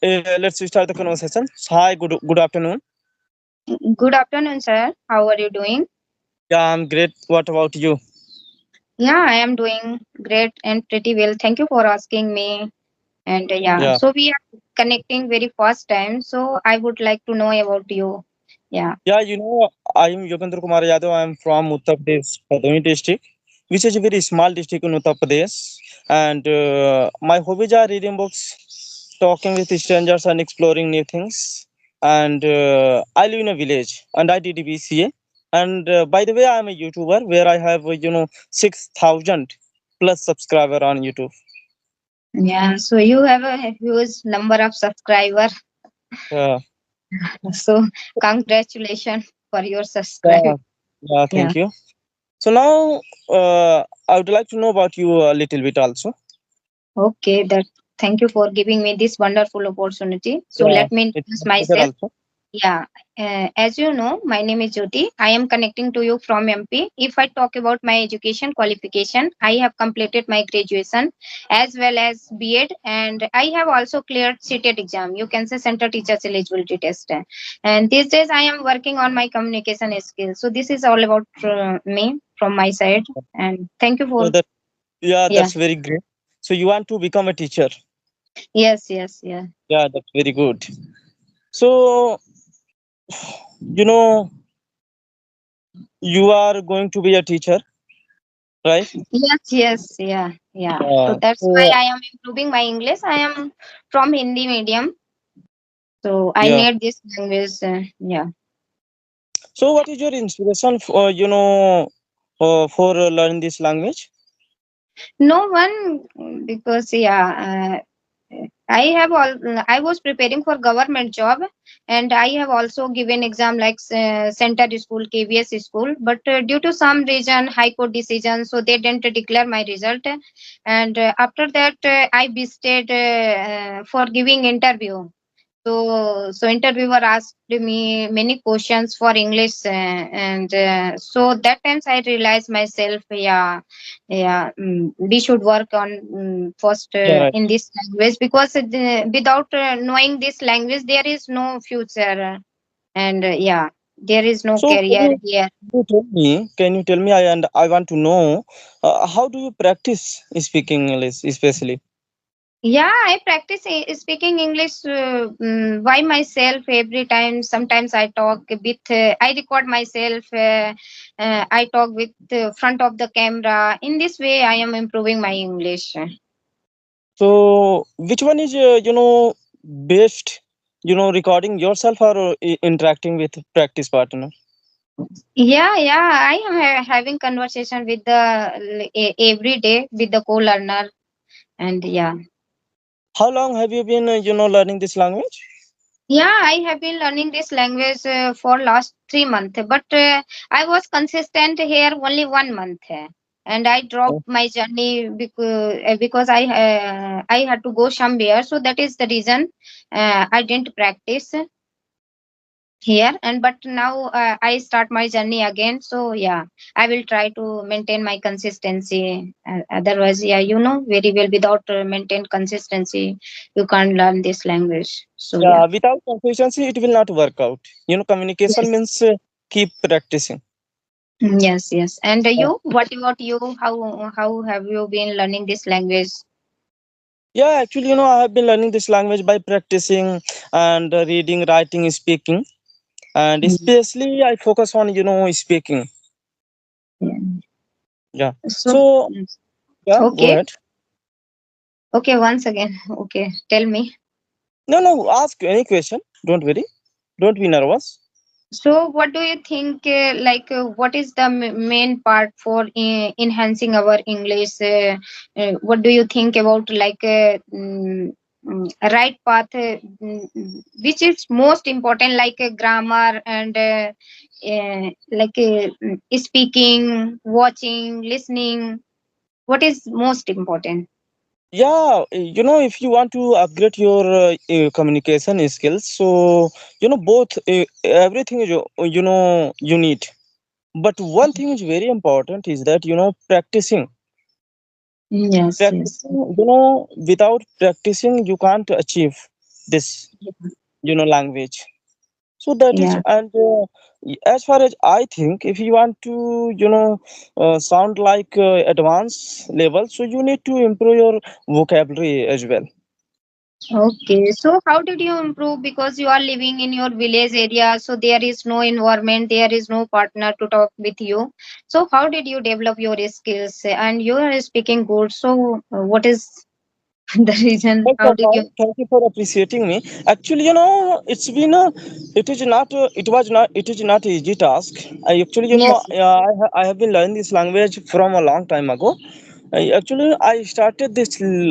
let's start the conversation. Hi, good afternoon. Good afternoon, sir. How are you doing? Yeah, I'm great. What about you? Yeah, I am doing great and pretty well. Thank you for asking me. And yeah, Yeah, so we are connecting very first time. So I would like to know about you. Yeah. yeah. I'm Yogendra Kumar Yadav. I'm from Uttar Pradesh, Bhadoni district, which is a very small district in Uttar Pradesh. And my hobbies are reading books, talking with strangers, and exploring new things. And I live in a village, and I did BCA. And by the way, I'm a YouTuber where I have 6,000 plus subscriber on YouTube. Yeah. So you have a huge number of subscriber. Yeah, So congratulations for your subscribe. yeah, yeah. Yeah. Thank you. So now, I would like to know about you a little bit also. Okay. That. Thank you for giving me this wonderful opportunity. So Yeah, let me it's introduce my pleasure myself. also. Yeah, as you know, my name is Jyoti. I am connecting to you from MP. If I talk about my education qualification, I have completed my graduation as well as B.Ed, and I have also cleared CTET exam. You can say Center Teachers Eligibility Test. And these days, I am working on my communication skills. So this is all about me from my side. And thank you So for that yeah, yeah, that's very great. So you want to become a teacher? yes, yes, yeah. Yeah, that's very good. So you know you are going to be a teacher, right? Yes, yes, yeah, yeah. So Yeah. that's why So I am improving my English. I am from Hindi medium, so I yeah. need this language. Yeah. So what is your inspiration for for learning this language? No one because I have all. I was preparing for government job, and I have also given exam like center school, KVS school. But due to some reason, High Court decision, so they didn't declare my result. And after that, I visited for giving interview. So interviewer asked me many questions for English, and so that times I realized myself, we should work on first Yeah, right. in this language because without knowing this language, there is no future, and there is no So career here. can you tell me? I want to know how do you practice speaking English, especially? Yeah, I practice speaking English by myself every time. Sometimes I talk with, I record myself. I talk with front of the camera. In this way, I am improving my English. So, which one is best? Recording yourself or interacting with practice partner. Yeah. I am having conversation with the every day with the co-learner, and yeah. How long have you been learning this language? Yeah, I have been learning this language for last 3 months, but I was consistent here only 1 month, and I dropped my journey because I had to go somewhere, so that is the reason I didn't practice here. And but now I start my journey again, so yeah, I will try to maintain my consistency. Otherwise, yeah, you know very well, without maintain consistency, you can't learn this language. So yeah. Yeah, without consistency, it will not work out. Communication Yes. means keep practicing. Yes. And Yeah, you, what about you? How have you been learning this language? yeah, actually, I have been learning this language by practicing and reading, writing, speaking, and Mm, especially I focus on speaking. yeah. Yeah. So So yeah, go okay, ahead. okay. Once again, okay. Tell me. No, no, ask any question. Don't worry. Don't be nervous. So, what do you think? What is the main part for enhancing our English? What do you think about right path? Which is most important, like grammar and speaking, watching, listening. What is most important? Yeah, if you want to upgrade your communication skills, so both everything is you need. But one thing is very important is that practicing. Yes, yes. Practicing, without practicing you can't achieve. this language. So that is, Yeah. and as far as I think, if you want to sound like advanced level, so you need to improve your vocabulary as well. Okay, so how did you improve? Because you are living in your village area, so there is no environment, there is no partner to talk with you. So how did you develop your skills? And you are speaking good. So what is the reason? Thanks How a did lot. you? Thank you for appreciating me. Actually, it's been it is not, it is not easy task. I actually, Yes. I have been learning this language from a long time ago. I started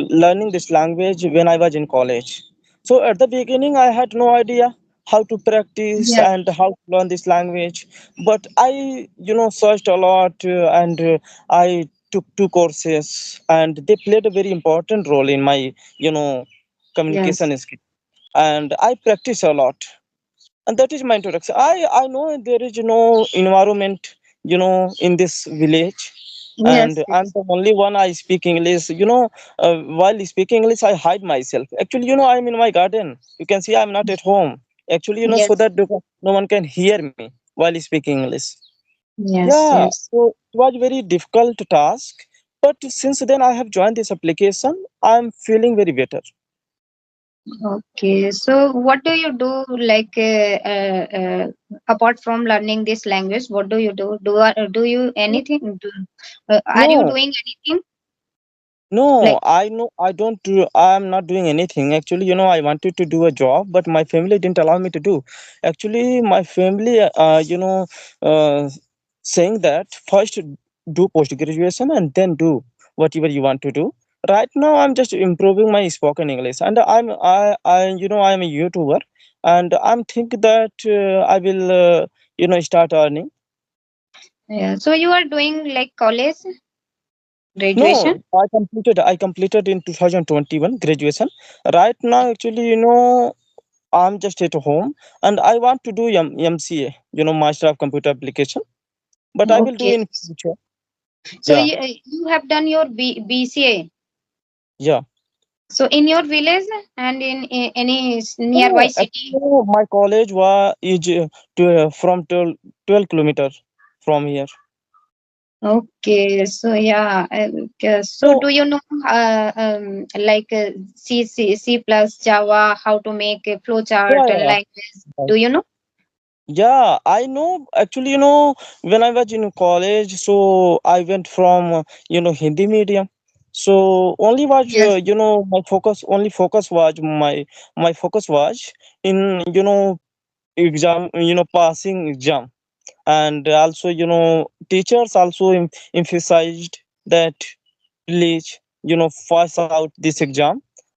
learning this language when I was in college. So at the beginning, I had no idea how to practice Yes. and how to learn this language. But I, searched a lot, and I took two courses, and they played a very important role in my, you know, Yes. communication skill. And I practice a lot, and that is my introduction. I know there is no environment in this village, and Yes. I'm Yes. the only one I speak English. While speaking English, I hide myself. Actually, I'm in my garden. You can see I'm not at home. Actually, so Yes. that no one can hear me while speaking English. Yes. Yeah, Yes. so it was very difficult task, but since then I have joined this application. I'm feeling very better. Okay, so what do you do like apart from learning this language? What do you do? Do you anything? Are you No, doing anything like? no, I know I don't do. I'm not doing anything. Actually, I wanted to do a job, but my family didn't allow me to do. Actually, my family, uh, saying that first do post graduation and then do whatever you want to do. Right now, I'm just improving my spoken English, and I'm a YouTuber, and I'm think that I will, start earning. Yeah. So you are doing like college graduation? No, I completed in 2021 graduation. Right now, actually, I'm just at home, and I want to do MCA, Master of Computer Application, but I will do Okay. in future. So Yeah, you have done your BCA. yeah. So in your village and in any nearby No, actually, city. my college is from 12 kilometers from here. Okay, so yeah, okay. So So do you know like C plus Java, how to make a yeah, flowchart yeah. language? Right. Do you know? Yeah, I know. Actually, when I was in college, so I went from Hindi medium. So only was Yes. my focus was in exam, passing exam, and also teachers also emphasized that please pass out this exam.